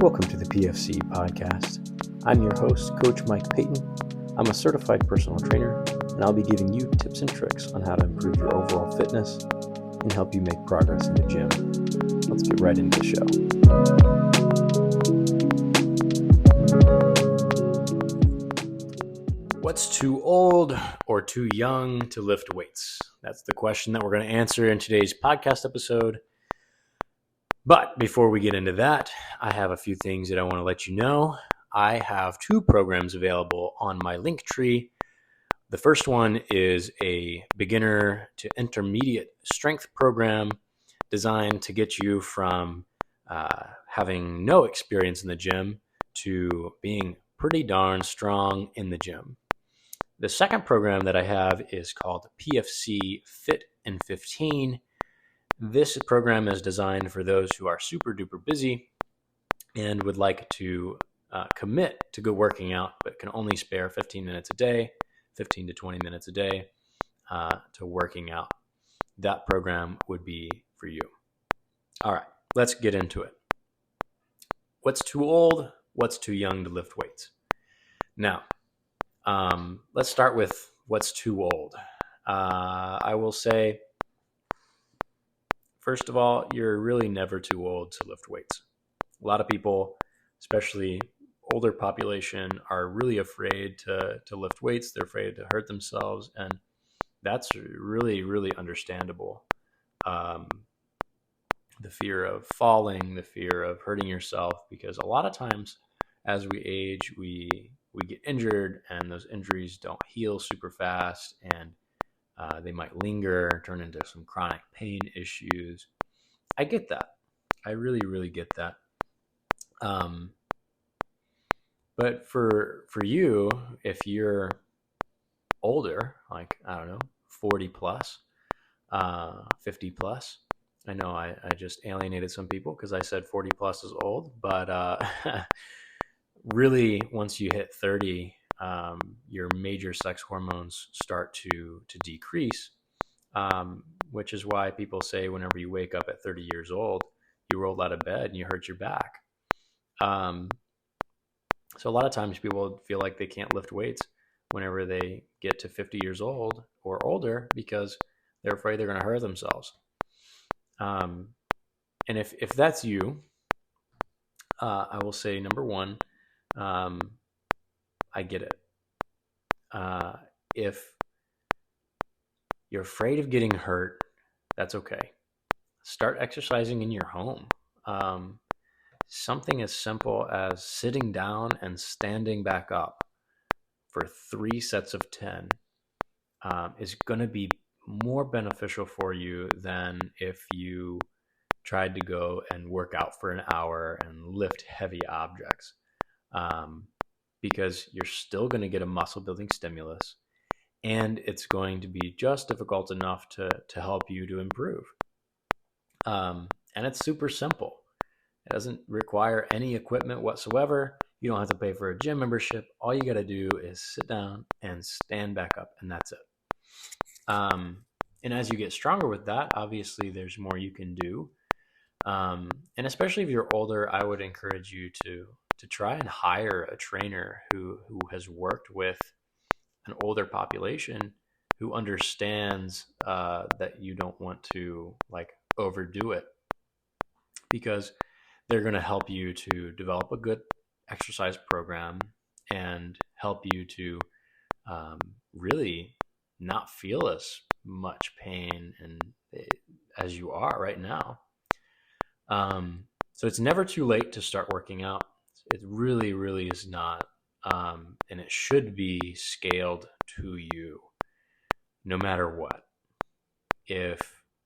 Welcome to the PFC podcast. I'm your host, Coach Mike Payton. I'm a certified personal trainer, and I'll be giving you tips and tricks on how to improve your overall fitness and help you make progress in the gym. Let's get right into the show. What's too old or too young to lift weights? That's the question that we're going to answer in today's podcast episode. But before we get into that, I have a few things that I want to let you know. I have 2 programs available on my Linktree. The first one is a beginner to intermediate strength program designed to get you from having no experience in the gym to being pretty darn strong in the gym. The second program that I have is called PFC Fit in 15. This program is designed for those who are super duper busy and would like to commit to go working out, but can only spare 15 minutes a day, 15 to 20 minutes a day to working out. That program would be for you. All right, let's get into it. What's too old? What's too young to lift weights? Now, let's start with what's too old. I will say, first of all, you're really never too old to lift weights. A lot of people, especially older population, are really afraid to lift weights. They're afraid to hurt themselves, and that's really, really understandable. The fear of falling, the fear of hurting yourself, because a lot of times as we age, we get injured, and those injuries don't heal super fast, and they might linger, turn into some chronic pain issues. I get that. I really, really get that. But for you, if you're older, like, I don't know, 40 plus, 50 plus, I know I just alienated some people because I said 40 plus is old, but really once you hit 30, your major sex hormones start to decrease, which is why people say whenever you wake up at 30 years old, you rolled out of bed and you hurt your back. So a lot of times people feel like they can't lift weights whenever they get to 50 years old or older because they're afraid they're going to hurt themselves. And if that's you, I will say, number one, I get it. If you're afraid of getting hurt, that's okay. Start exercising in your home. Something as simple as sitting down and standing back up for 3 sets of 10 is going to be more beneficial for you than if you tried to go and work out for an hour and lift heavy objects, because you're still going to get a muscle building stimulus, and it's going to be just difficult enough to help you to improve. And it's super simple. It doesn't require any equipment whatsoever. You don't have to pay for a gym membership. All you got to do is sit down and stand back up, and that's it. And as you get stronger with that, obviously there's more you can do. And especially if you're older, I would encourage you to try and hire a trainer who has worked with an older population, who understands that you don't want to overdo it, because they're going to help you to develop a good exercise program and help you to really not feel as much pain as you are right now. So it's never too late to start working out. It really, really is not. And it should be scaled to you no matter what. If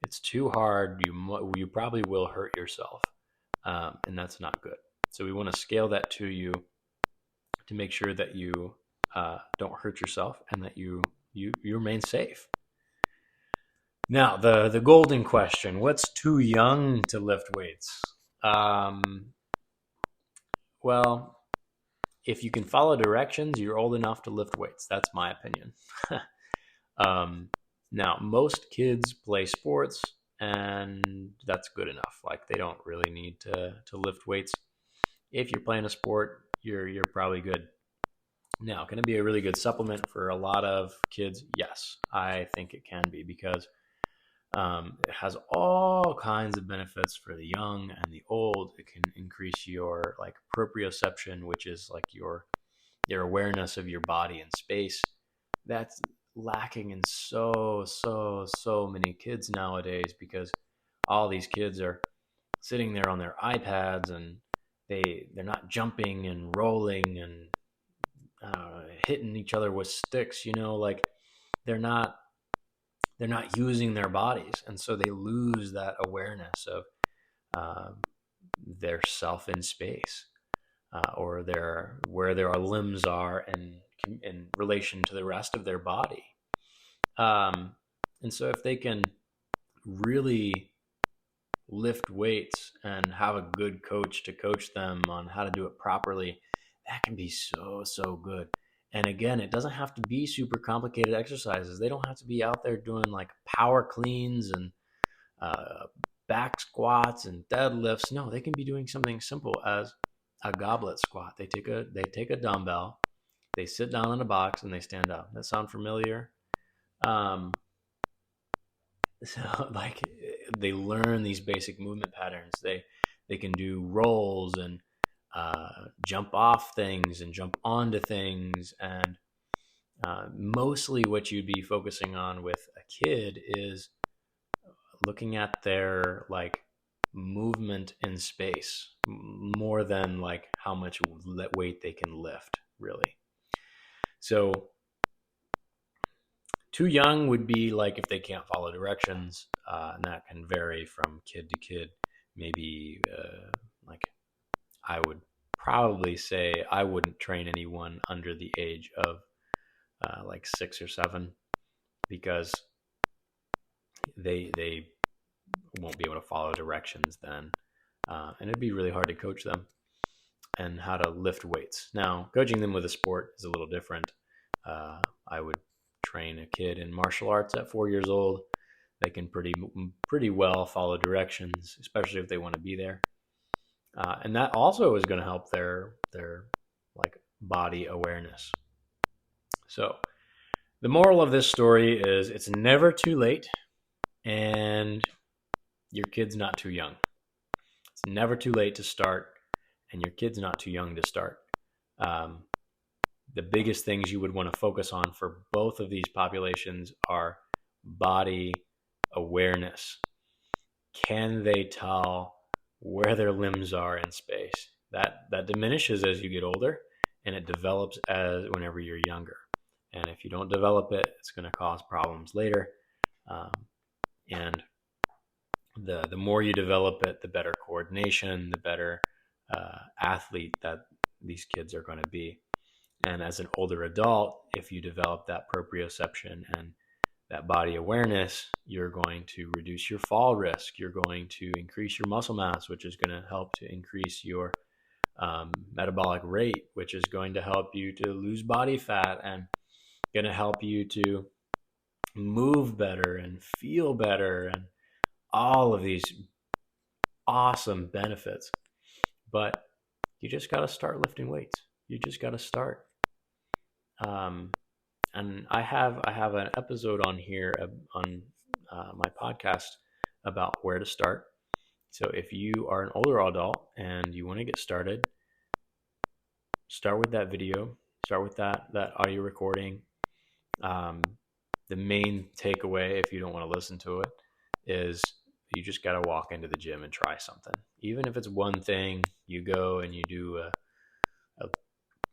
it's too hard, you probably will hurt yourself. And that's not good. So we want to scale that to you to make sure that you don't hurt yourself and that you remain safe. Now, the golden question: what's too young to lift weights? Well, if you can follow directions, you're old enough to lift weights. That's my opinion. Now, most kids play sports, and that's good enough. Like, they don't really need to lift weights. if you're playing a sport, you're probably good. Now, can it be a really good supplement for a lot of kids? Yes, I think it can be, because it has all kinds of benefits for the young and the old. It can increase your like proprioception, which is like your awareness of your body and space. That's lacking in so many kids nowadays, because all these kids are sitting there on their iPads, and they're not jumping and rolling and hitting each other with sticks. Like they're not using their bodies, and so they lose that awareness of uh, their self in space, or where their limbs are in relation to the rest of their body. And so if they can really lift weights and have a good coach to coach them on how to do it properly, that can be so good. And again, it doesn't have to be super complicated exercises. They don't have to be out there doing like power cleans and back squats and deadlifts. No, they can be doing something simple as a goblet squat. They take a dumbbell, they sit down in a box, and they stand up. That sound familiar? So like they learn these basic movement patterns. They can do rolls and jump off things and jump onto things. And mostly what you'd be focusing on with a kid is looking at their like movement in space more than like how much weight they can lift, really. So too young would be like if they can't follow directions, and that can vary from kid to kid. Maybe like I would probably say I wouldn't train anyone under the age of like 6 or 7, because they won't be able to follow directions then, and it'd be really hard to coach them and how to lift weights. Now, coaching them with a sport is a little different. I would train a kid in martial arts at 4 years old. They can pretty well follow directions, especially if they want to be there. And that also is going to help their like body awareness. So the moral of this story is it's never too late, and your kid's not too young. It's never too late to start, and your kid's not too young to start. The biggest things you would want to focus on for both of these populations are body awareness. Can they tell where their limbs are in space? That diminishes as you get older, and it develops as whenever you're younger. And if you don't develop it, it's going to cause problems later. And the more you develop it, the better coordination, the better athlete that these kids are going to be. And as an older adult, if you develop that proprioception and that body awareness, you're going to reduce your fall risk. You're going to increase your muscle mass, which is going to help to increase your metabolic rate, which is going to help you to lose body fat and going to help you to move better and feel better and all of these awesome benefits. But you just got to start lifting weights. You just got to start. And I have an episode on here on my podcast about where to start. So if you are an older adult and you want to get started, start with that video. Start with that audio recording. The main takeaway, if you don't want to listen to it, is you just got to walk into the gym and try something. Even if it's one thing, you go and you do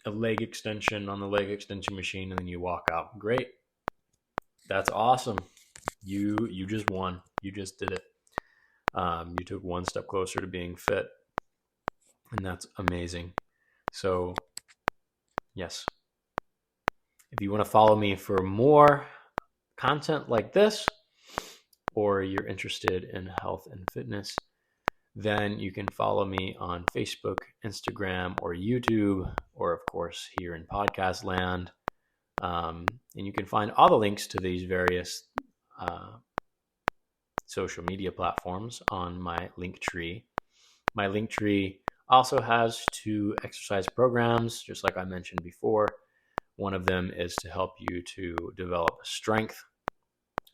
a leg extension on the leg extension machine, and then you walk out. Great. That's awesome. You just won. You just did it. You took one step closer to being fit, and that's amazing. So yes, if you want to follow me for more content like this, or you're interested in health and fitness, then you can follow me on Facebook, Instagram, or YouTube, or of course here in podcast land. And you can find all the links to these various social media platforms on my Linktree. My Linktree also has 2 exercise programs, just like I mentioned before. One of them is to help you to develop strength.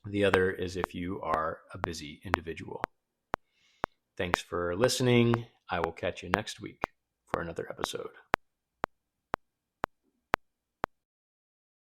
The other is if you are a busy individual. Thanks for listening. I will catch you next week for another episode.